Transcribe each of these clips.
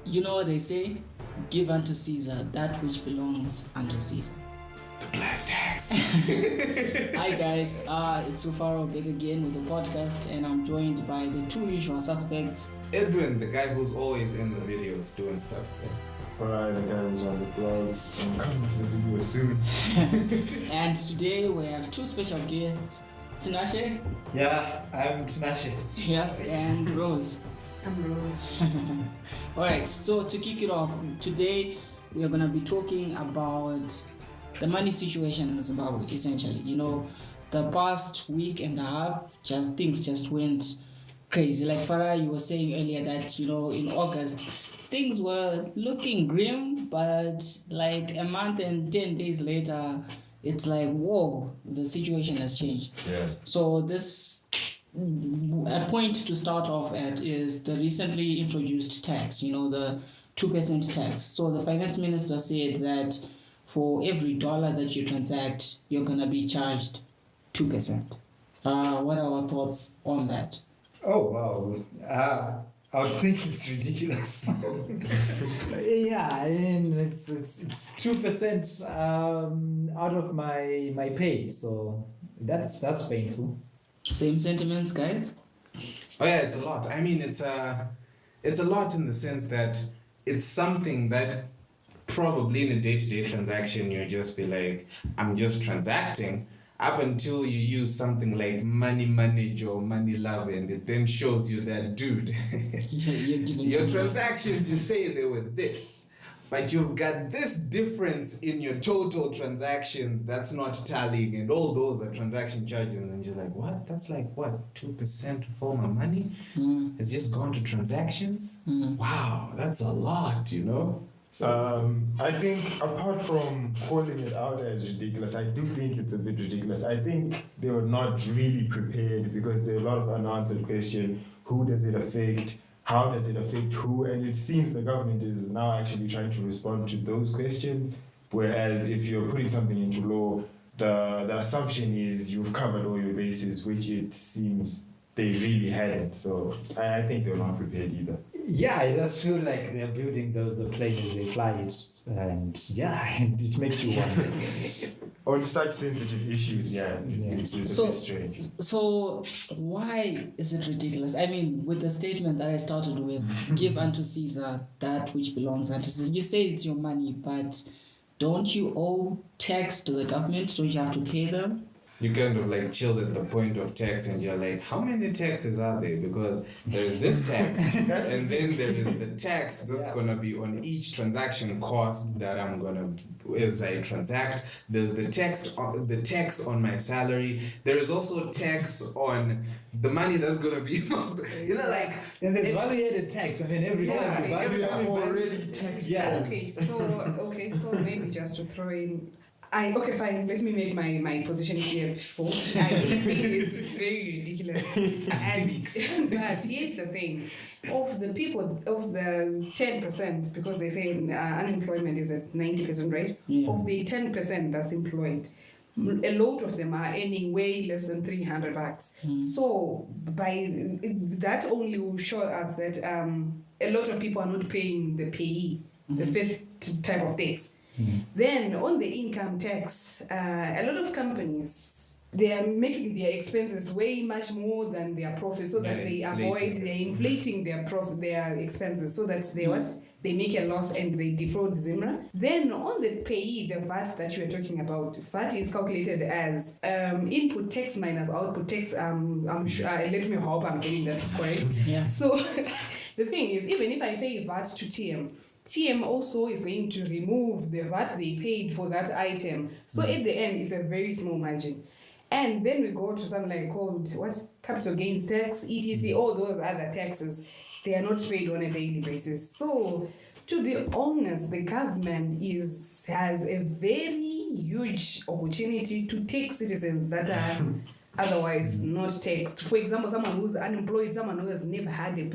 You know what they say? Give unto Caesar that which belongs unto Caesar. The black tax. Hi guys, it's Sufaro back again with the podcast, and I'm joined by the two usual suspects. Edwin, the guy who's always in the videos doing stuff. Farai, the guy who's on the blogs, and coming to the video soon. And today we have two special guests, Tinashe. Yeah, I'm Tinashe. Yes, and Rose. I'm Rose. Alright, so to kick it off, today we are going to be talking about the money situation in Zimbabwe, essentially. You know, the past week and a half, things just went crazy. Like Farah, you were saying earlier that, you know, in August, things were looking grim, but like a month and 10 days later, it's like, whoa, the situation has changed. Yeah. So a point to start off at is the recently introduced tax, you know, the 2% tax. So the finance minister said that for every dollar that you transact, you're going to be charged 2%. What are our thoughts on that? Oh wow! I would think it's ridiculous. Yeah, I mean it's 2% out of my pay, so that's painful. Same sentiments, guys? Oh yeah, it's a lot. I mean, it's a lot in the sense that it's something that probably in a day-to-day transaction you'll just be like, I'm just transacting, up until you use something like money manage or money love, and it then shows you that, dude, your transactions, you say they were this, but you've got this difference in your total transactions that's not tallying, and all those are transaction charges, and you're like, what? That's like, what, 2% of all my money has just gone to transactions? Wow, that's a lot, you know? So I think apart from calling it out as ridiculous, I do think it's a bit ridiculous. I think they were not really prepared because there are a lot of unanswered questions. Who does it affect? How does it affect who? And it seems the government is now actually trying to respond to those questions. Whereas if you're putting something into law, the assumption is you've covered all your bases, which it seems they really hadn't. So I think they were not prepared either. Yeah, it does feel like they're building the plane as they fly it, and yeah, it makes you wonder. On such sensitive issues, it's a bit strange. So why is it ridiculous? I mean, with the statement that I started with, give unto Caesar that which belongs unto Caesar. You say it's your money, but don't you owe tax to the government? Don't you have to pay them? You kind of like chilled at the point of tax, and you're like, how many taxes are there? Because there's this tax, and then there is the tax that's gonna be on each transaction cost that I'm gonna, as I transact. There's the tax on my salary. There is also tax on the money that's gonna be, you know, like. And there's value-added tax. I mean, every time you buy something, already taxed. yeah. Okay, so maybe just to throw in. Okay, fine. Let me make my position clear before. I think it's very ridiculous. But here's the thing: of the people, of the 10%, because they say unemployment is at 90%, right? Yeah. Of the 10% that's employed, a lot of them are earning way less than $300. So by that only will show us that a lot of people are not paying the payee, the first type of tax. Then on the income tax, a lot of companies, they are making their expenses way much more than their profit, so that they're inflating their expenses, so that they make a loss and they defraud Zimra. Then on the payee, the VAT that you are talking about, VAT is calculated as input tax minus output tax. I'm sure, let me hope I'm getting that correct. Yeah. So the thing is, even if I pay VAT to TM also is going to remove the VAT they paid for that item. So at the end, it's a very small margin. And then we go to something like called capital gains tax, etc. All those other taxes, they are not paid on a daily basis. So to be honest, the government has a very huge opportunity to take citizens that are otherwise not taxed. For example, someone who's unemployed, someone who has never had a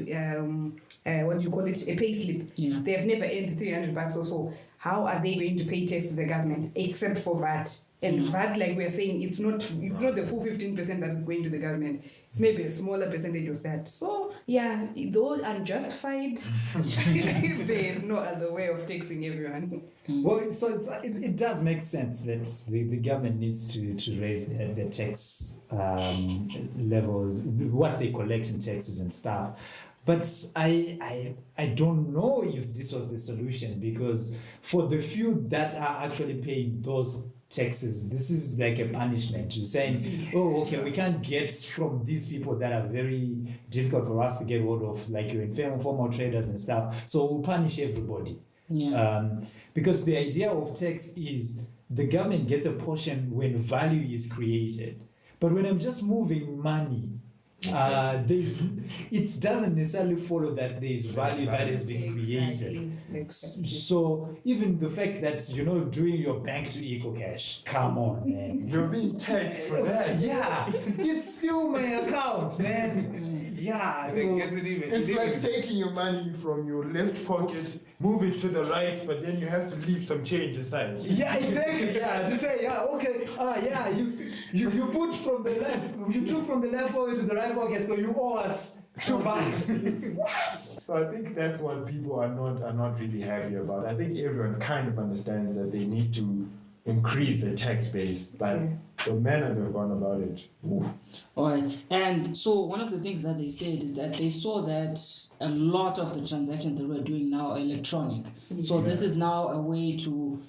pay slip. Yeah. They have never earned $300 or so. How are they going to pay tax to the government except for VAT? And VAT, like we're saying, it's not the full 15% that is going to the government. It's maybe a smaller percentage of that. So yeah, though unjustified, there's no other way of taxing everyone. Well, so it does make sense that the government needs to raise the tax levels, what they collect in taxes and stuff. But I don't know if this was the solution, because for the few that are actually paying those taxes, this is like a punishment. You're saying, oh, okay, we can't get from these people that are very difficult for us to get hold of, like your informal traders and stuff. So we'll punish everybody. Yeah. Because the idea of tax is the government gets a portion when value is created. But when I'm just moving money, it doesn't necessarily follow that there is value that is being created. Exactly. So even the fact that doing your bank to EcoCash, come on, man. You're being taxed for that. Yeah, it's still my account, man. Yeah, so It's like taking your money from your left pocket, move it to the right, but then you have to leave some change aside. yeah, exactly. Yeah, to say okay. You put from the left, you took from the left pocket to the right pocket, so you owe us $2. What? So I think that's what people are not really happy about. I think everyone kind of understands that they need to increase the tax base, but the manner they've gone about it. Oof. All right. And so one of the things that they said is that they saw that a lot of the transactions that we're doing now are electronic. So this is now a way to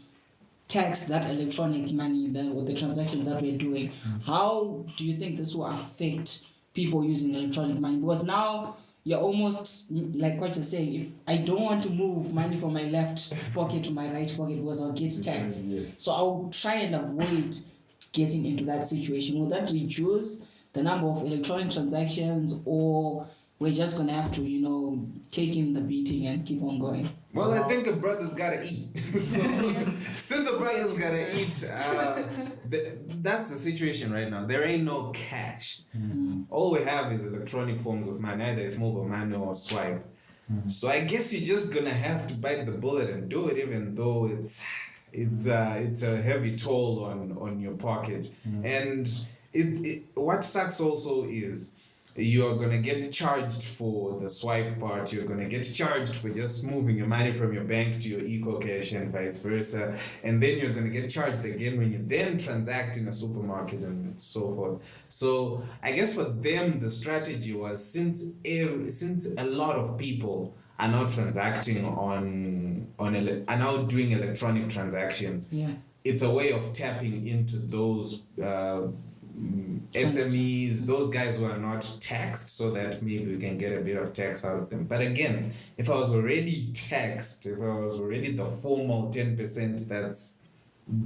tax that electronic money or the transactions that we're doing. How do you think this will affect people using electronic money? Because now you're almost like what you're saying, if I don't want to move money from my left pocket to my right pocket because I'll get taxed. Yes. So I'll try and avoid getting into that situation. Will that reduce the number of electronic transactions, or we're just going to have to, take in the beating and keep on going? Well, I think a brother's gotta eat. So, since a brother's gotta eat, that's the situation right now. There ain't no cash. All we have is electronic forms of money, either it's mobile money or swipe. So I guess you're just gonna have to bite the bullet and do it, even though it's a heavy toll on your pocket. And what sucks also is you're going to get charged for the swipe part. You're going to get charged for just moving your money from your bank to your EcoCash and vice versa. And then you're going to get charged again when you then transact in a supermarket and so forth. So I guess for them, the strategy was, since a lot of people are now transacting are now doing electronic transactions, it's a way of tapping into those SMEs, those guys who are not taxed, so that maybe we can get a bit of tax out of them. But again, if I was already taxed, if I was already the formal 10% that's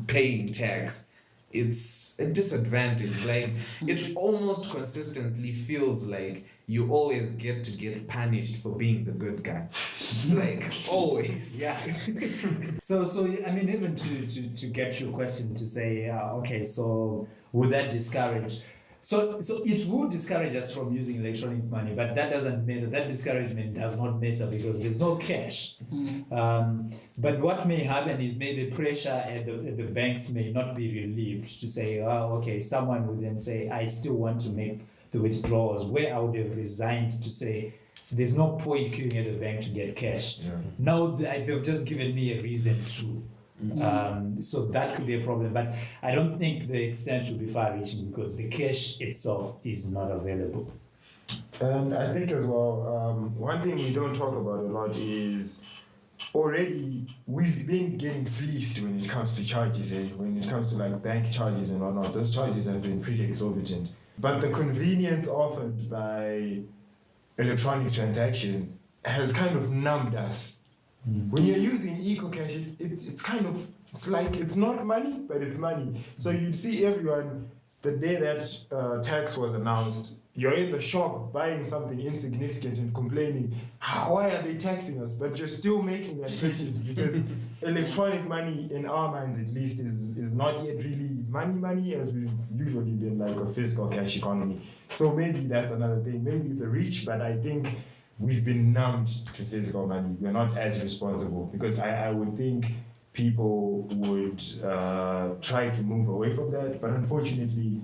paying tax, it's a disadvantage. Like, it almost consistently feels like you always get punished for being the good guy. Like, always. Yeah. So I mean, even to get your question to say, okay, so would that discourage? So it would discourage us from using electronic money, but that doesn't matter. That discouragement does not matter because there's no cash. But what may happen is maybe pressure at the banks may not be relieved to say, okay, someone would then say, I still want to make the withdrawals, where I would have resigned to say, there's no point queuing at the bank to get cash. Now they've just given me a reason to. So that could be a problem, but I don't think the extent will be far-reaching because the cash itself is not available. And I think as well, one thing we don't talk about a lot is already we've been getting fleeced when it comes to charges, when it comes to like bank charges and whatnot. Those charges have been pretty exorbitant. But the convenience offered by electronic transactions has kind of numbed us. When you're using EcoCash, it's like it's not money, but it's money. So you'd see everyone the day that tax was announced. You're in the shop buying something insignificant and complaining, why are they taxing us? But you're still making that purchase because electronic money, in our minds at least, is not yet really money as we've usually been like a physical cash economy. So maybe that's another thing. Maybe it's a reach, but I think we've been numbed to physical money. We're not as responsible because I would think people would try to move away from that, but unfortunately,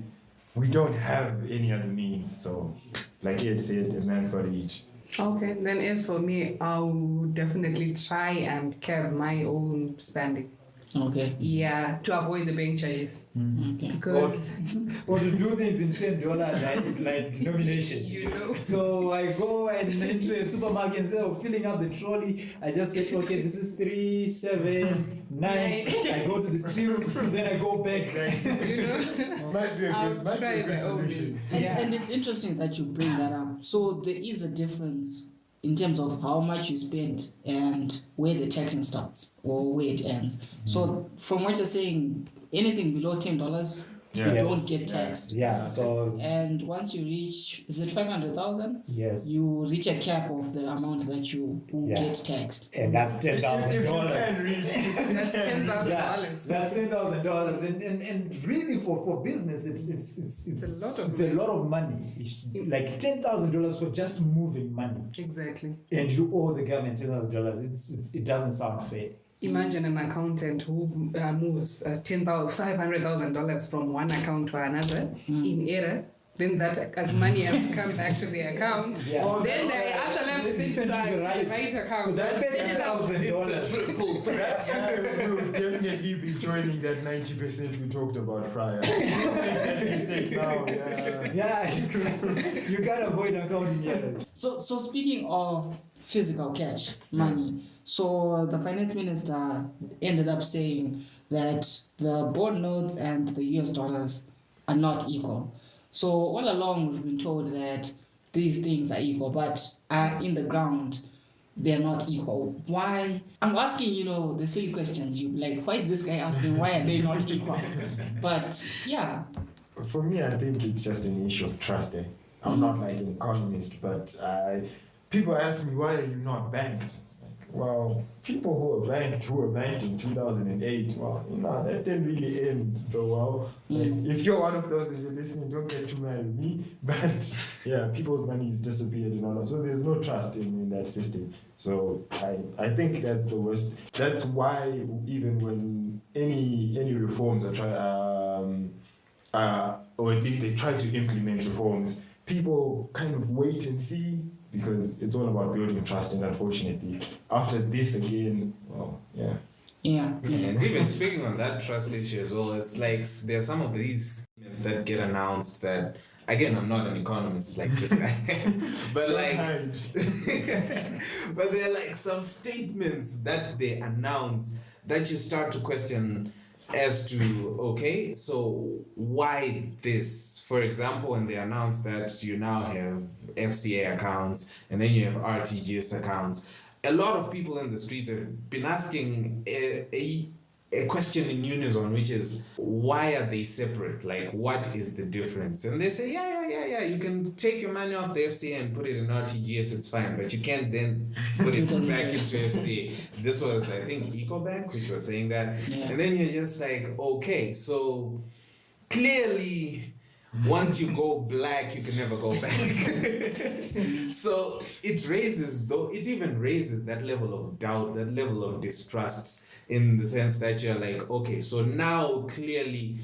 we don't have any other means. So, like Ed said, a man's got to eat. Okay, then as for me, I will definitely try and curb my own spending. Okay. Yeah, to avoid the bank charges. Okay. Because Or to do things in $10 like denominations. you know. So I go and into a supermarket and say, oh, filling up the trolley, I just get, okay, this is 3, 7, 9. I go to the till, then I go back. You know. Might be a I'll good, might be try a good my own solution. means. And, Yeah. and it's interesting that you bring that up. So there is a difference in terms of how much you spend and where the taxing starts or where it ends. So from what you're saying, anything below $10, you Yes. don't get taxed. Yeah, so, And once you reach, is it 500,000? yes. You reach a cap of the amount that you will Yeah. get taxed. And that's If you can $10,000. reach. That's $10,000. Yeah, that's $10,000, and really for business, it's a lot of money. Like $10,000 for just moving money, Exactly. and you owe the government $10,000. It doesn't sound fair. Imagine an accountant who moves $500,000 from one account to another in error. Then that money has to come back to the account. Yeah. Then they actually have to Then send it send to to the the right account. So that's $10,000. $10,000. That guy will definitely be joining that 90% we talked about prior. That mistake now, yeah. Yeah, you can't avoid accounting errors. So speaking of physical cash, money, so the finance minister ended up saying that the bond notes and the US dollars are not equal. So all along we've been told that these things are equal, but in the ground they're not equal. Why? I'm asking, the silly questions. You like, why is this guy asking why are they not equal? But yeah. For me, I think it's just an issue of trust. I'm not like an economist, but people ask me, why are you not banked? It's like, well, people who were banked in 2008, well, that didn't really end so well. Like, if you're one of those and you're listening, don't get too mad at me. But yeah, people's money is disappeared and all that. So there's no trust in that system. So I think that's the worst. That's why even when any reforms are or at least they try to implement reforms, people kind of wait and see, because it's all about building trust, and unfortunately, after this again, well, yeah. Yeah. And even speaking on that trust issue as well, it's like there are some of these statements that get announced that, again, I'm not an economist like this guy, but but there are like some statements that they announce that you start to question as to, okay, so why this? For example, when they announce that you now have FCA accounts and then you have RTGS accounts, a lot of people in the streets have been asking a question in unison, which is, why are they separate? Like, what is the difference? And they say, yeah, you can take your money off the FCA and put it in RTGS, it's fine, but you can't then put it back into FCA. This was, I think, EcoBank, which was saying that. Yeah. And then you're just like, okay, so clearly, once you go black, you can never go back. So it even raises that level of doubt, that level of distrust, in the sense that you're like, okay, so now clearly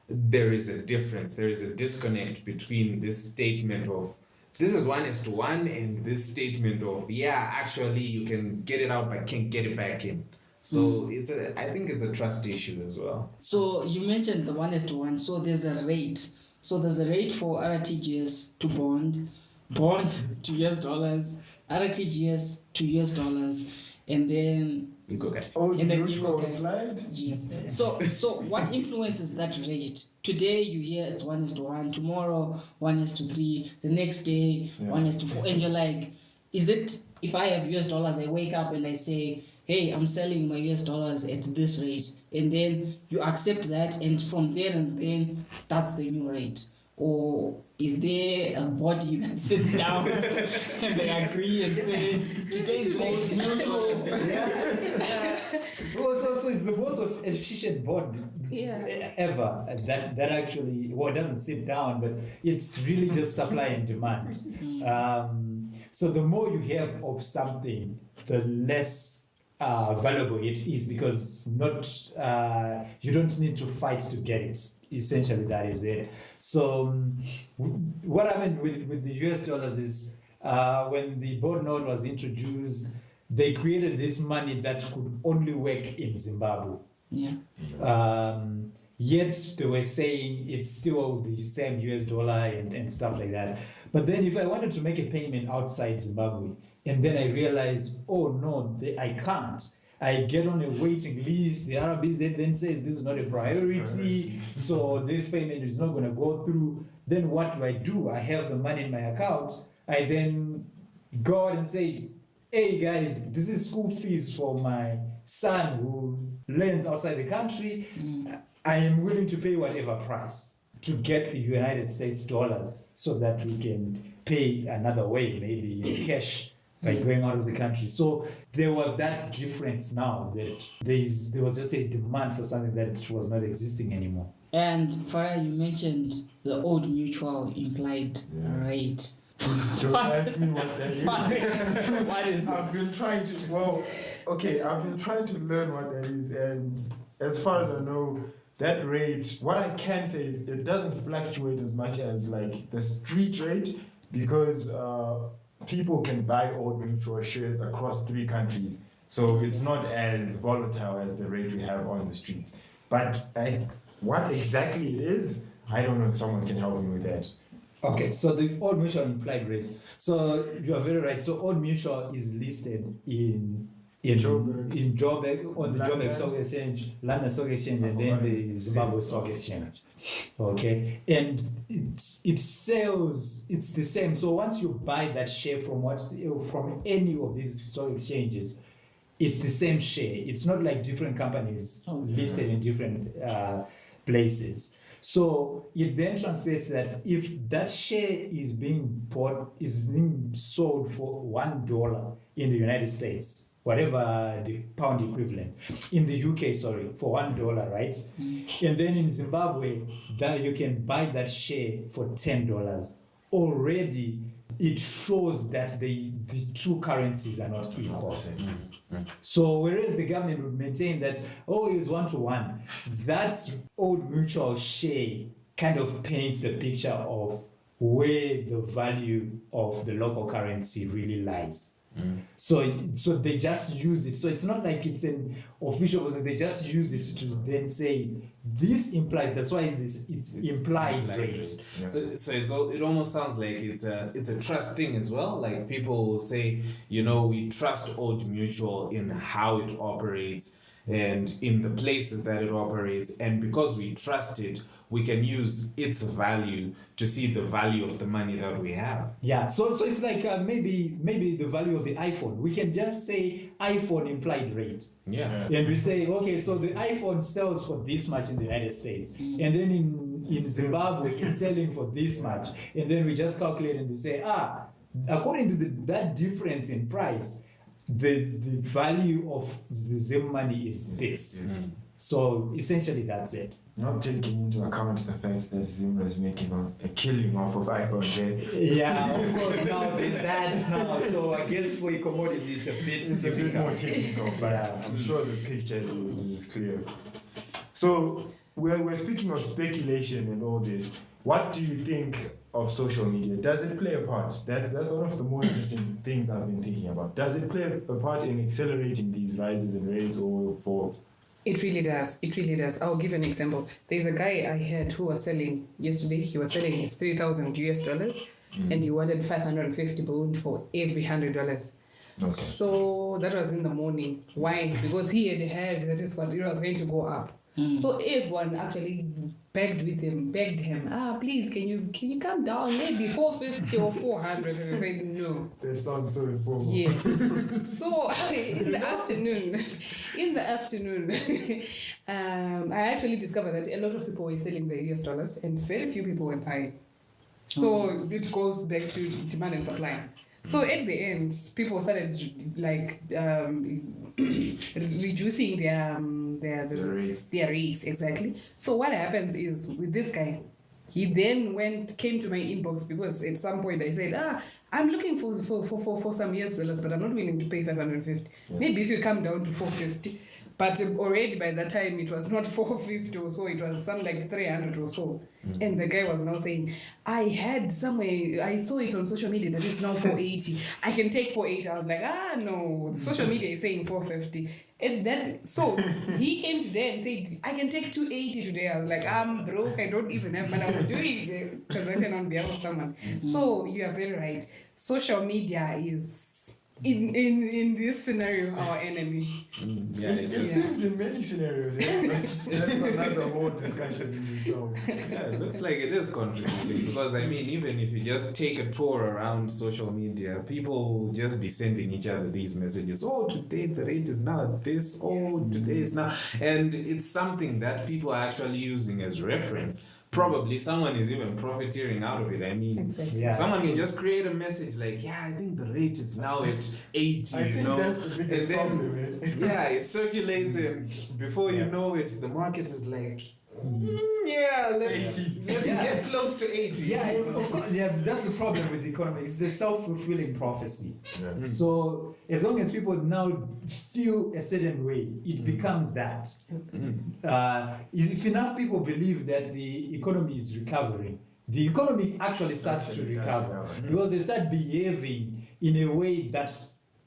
there is a difference, there is a disconnect between this statement of this is 1:1 and this statement of, actually you can get it out but can't get it back in. So I think it's a trust issue as well. So you mentioned the 1:1. So there's a rate. So there's a rate for RTGS to bond to US dollars, RTGS to US dollars, and then Oh, and then neutral EcoBank. applied? Yes. So what influences that rate? Today you hear it's 1:1. Tomorrow 1:3. The next day 1:4. And you're like, is it, if I have US dollars, I wake up and I say, hey, I'm selling my US dollars at this rate, and then you accept that, and from there and then that's the new rate? or is there a body that sits down and they agree and say today's vote neutral? So it's the most efficient board ever that actually, well, it doesn't sit down, but it's really just supply and demand. So the more you have of something, the less valuable it is, because you don't need to fight to get it. Essentially, that is it. So what happened with the US dollars is when the board note was introduced, they created this money that could only work in Zimbabwe. Yet they were saying it's still the same US dollar and stuff like that. But then if I wanted to make a payment outside Zimbabwe, and then I realized, oh no, I can't. I get on a waiting list. The RBZ then says this is not a priority, so this payment is not going to go through. Then what do? I have the money in my account. I then go out and say, hey guys, this is school fees for my son who learns outside the country. I am willing to pay whatever price to get the United States dollars so that we can pay another way, maybe in cash, by going out of the country. So there was that difference now, that there was just a demand for something that was not existing anymore. And Farah, you mentioned the old mutual implied rate. Don't ask me what that is. What is it? I've been trying to learn what that is, and as far as I know, that rate, what I can say is it doesn't fluctuate as much as like the street rate, because people can buy old mutual shares across 3 countries. So it's not as volatile as the rate we have on the streets. But what exactly it is, I don't know if someone can help me with that. Okay, so the Old Mutual implied rate. So you are very right. So Old Mutual is listed in Joburg, on the Joburg Stock Exchange, London Stock Exchange, and then the Zimbabwe Stock Exchange. Okay, and it sells. It's the same. So once you buy that share from any of these stock exchanges, it's the same share. It's not like different companies listed in different places. So it then translates that if that share is being sold for $1 in the United States, whatever the pound equivalent, in the UK, for $1, right? And then in Zimbabwe, that you can buy that share for $10. Already, it shows that the two currencies are not equal. So whereas the government would maintain that, it's 1-to-1, that old mutual share kind of paints the picture of where the value of the local currency really lies. So they just use it. So it's not like it's an official, they just use it to then say this implies. That's why it's implied rate. Yeah. So it almost sounds like it's a trust thing as well. Like people will say, we trust Old Mutual in how it operates and in the places that it operates, and because we trust it, we can use its value to see the value of the money that we have. Yeah, so it's like maybe the value of the iPhone. We can just say iPhone implied rate. Yeah. And we say, okay, so the iPhone sells for this much in the United States, and then in Zimbabwe it's selling for this much, and then we just calculate and we say, according to that difference in price, the value of the Zim money is this. So essentially that's it. Not taking into account the fact that Zim is making a killing off of iPhone 10. Yeah, of course, now there's that now. So I guess for a commodity it's a bit more technical, but I'm sure the picture is clear. So we're speaking of speculation and all this. What do you think of social media? Does it play a part? That's one of the more interesting things I've been thinking about. Does it play a part in accelerating these rises in rates or for... It really does. It really does. I'll give you an example. There's a guy I heard who was selling yesterday. He was selling his $3,000 and he wanted 550 pounds for every $100. Okay. So that was in the morning. Why? Because he had heard that it was going to go up. So everyone actually begged him, please, can you come down maybe 450 or 400? And I said, no. That sounds so informal. Yes. So in the afternoon, I actually discovered that a lot of people were selling the US dollars and very few people were buying. So it goes back to demand and supply. So at the end, people started reducing their rates, exactly. So what happens is with this guy, he then came to my inbox because at some point I said, I'm looking for some US dollars, but I'm not willing to pay 550. Yeah. Maybe if you come down to 450. But already by that time it was not 450 or so, it was something like 300 or so. And the guy was now saying, I saw it on social media that it's now 480. I can take 480. I was like, no, social media is saying 450. So he came today and said, I can take 280 today. I was like, I'm broke, I don't even have money. I was doing the transaction on behalf of someone. So you are very right. Social media is in this scenario our enemy. It seems in many scenarios. That's another whole discussion in itself. Yeah, it looks like it is contributing because I mean, even if you just take a tour around social media, people will just be sending each other these messages. Oh, today the rate is now at this. Oh, today it's now, and it's something that people are actually using as reference. Probably someone is even profiteering out of it. I mean, someone can just create a message like, I think the rate is now at 80, you know. That's the biggest problem, it circulates, and before you know it, the market is like, let's get close to 80. That's the problem with the economy. It's a self-fulfilling prophecy. Yeah. So as long as people now feel a certain way, it becomes that. If enough people believe that the economy is recovering, the economy actually starts to recover because they start behaving in a way that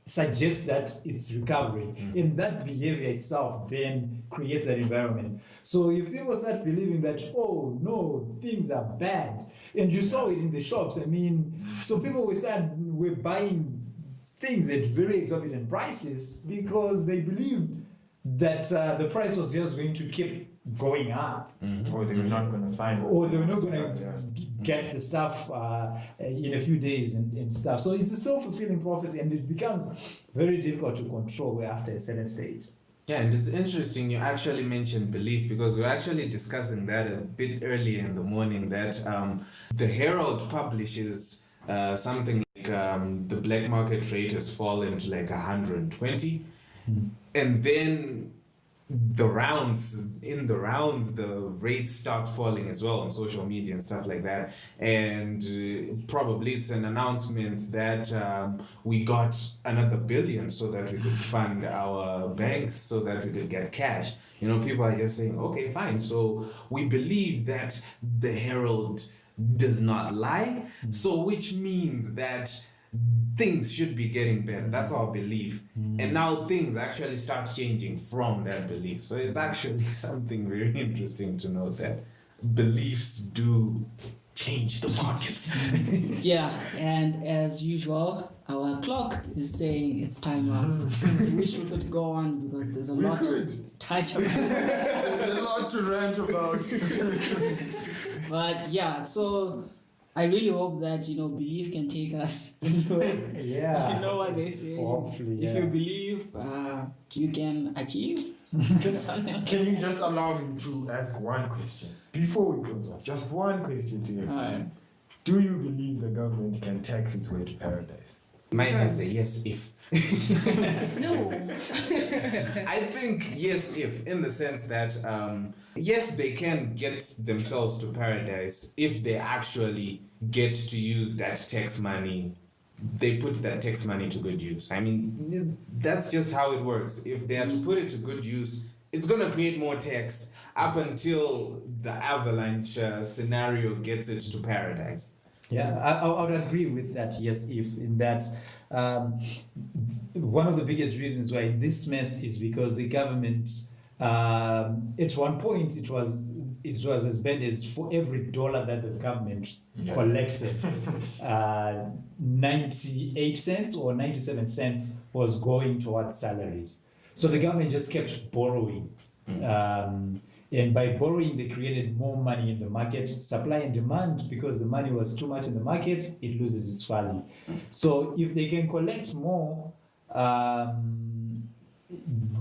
suggests that it's recovering. And that behavior itself then creates that environment. So if people start believing that, oh no, things are bad, and you saw it in the shops, I mean, so people were buying things at very exorbitant prices because they believed that the price was just going to keep going up. Or they were not going to find it. Or they were not going to get the stuff in a few days and stuff. So it's a self-fulfilling prophecy, and it becomes very difficult to control after a certain stage. Yeah, and it's interesting you actually mentioned belief because we're actually discussing that a bit earlier in the morning that the Herald publishes something like the black market rate has fallen to like 120. And then the rounds, the rates start falling as well on social media and stuff like that. And probably it's an announcement that we got another billion so that we could fund our banks, so that we could get cash. You know, people are just saying, okay, fine. So we believe that the Herald does not lie. So which means that things should be getting better. That's our belief. And now things actually start changing from that belief. So it's actually something very interesting to note that beliefs do change the markets. And as usual, our clock is saying it's time up. I wish we could go on because there's a lot to touch on. There's a lot to rant about. But so I really hope that belief can take us anywhere. You know what they say. Hopefully, if you believe, you can achieve. Can you just allow me to ask one question before we close off? Just one question to you. Right. Do you believe the government can tax its way to paradise? Mine is a yes if. No. I think yes if, in the sense that yes, they can get themselves to paradise if they actually get to use that tax money. They put that tax money to good use. I mean, that's just how it works. If they are to put it to good use, it's going to create more tax up until the avalanche scenario gets it to paradise. Yeah, I would agree with that, yes, if in that one of the biggest reasons why this mess is because the government, at one point, it was as bad as for every dollar that the government collected, 98 cents or 97 cents was going towards salaries. So the government just kept borrowing. And by borrowing, they created more money in the market. Supply and demand, because the money was too much in the market, it loses its value. So if they can collect more,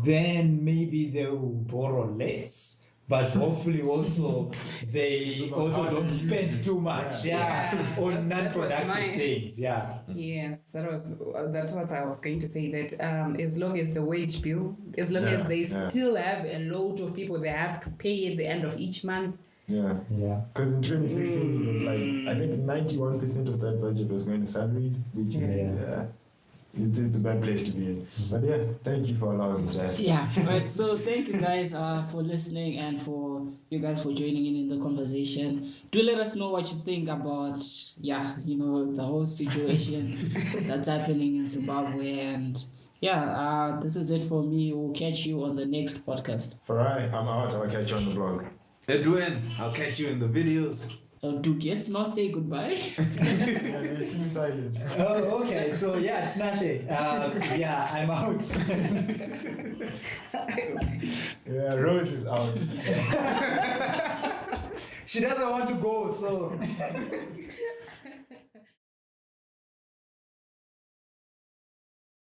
then maybe they will borrow less. But hopefully also they also don't spend too much on That was non-productive my- things. Yeah. Yes, that's what I was going to say. That as long as the wage bill, as long as they still have a load of people they have to pay at the end of each month. Yeah. Yeah. Because in 2016, it was like, I think 91% of that budget was going to salaries, which is, it's a bad place to be in. But yeah, thank you for allowing me, Jazz. Yeah, right. So thank you guys for listening and for you guys for joining in the conversation. Do let us know what you think about the whole situation that's happening in Zimbabwe. And this is it for me. We'll catch you on the next podcast. Farai, I'm out. I'll catch you on the blog. Edwin, I'll catch you in the videos. Dude, let's not say goodbye. Yeah, they seem silent. Oh, okay. So yeah, it's Nashe. I'm out. Yeah, Rose is out. She doesn't want to go, so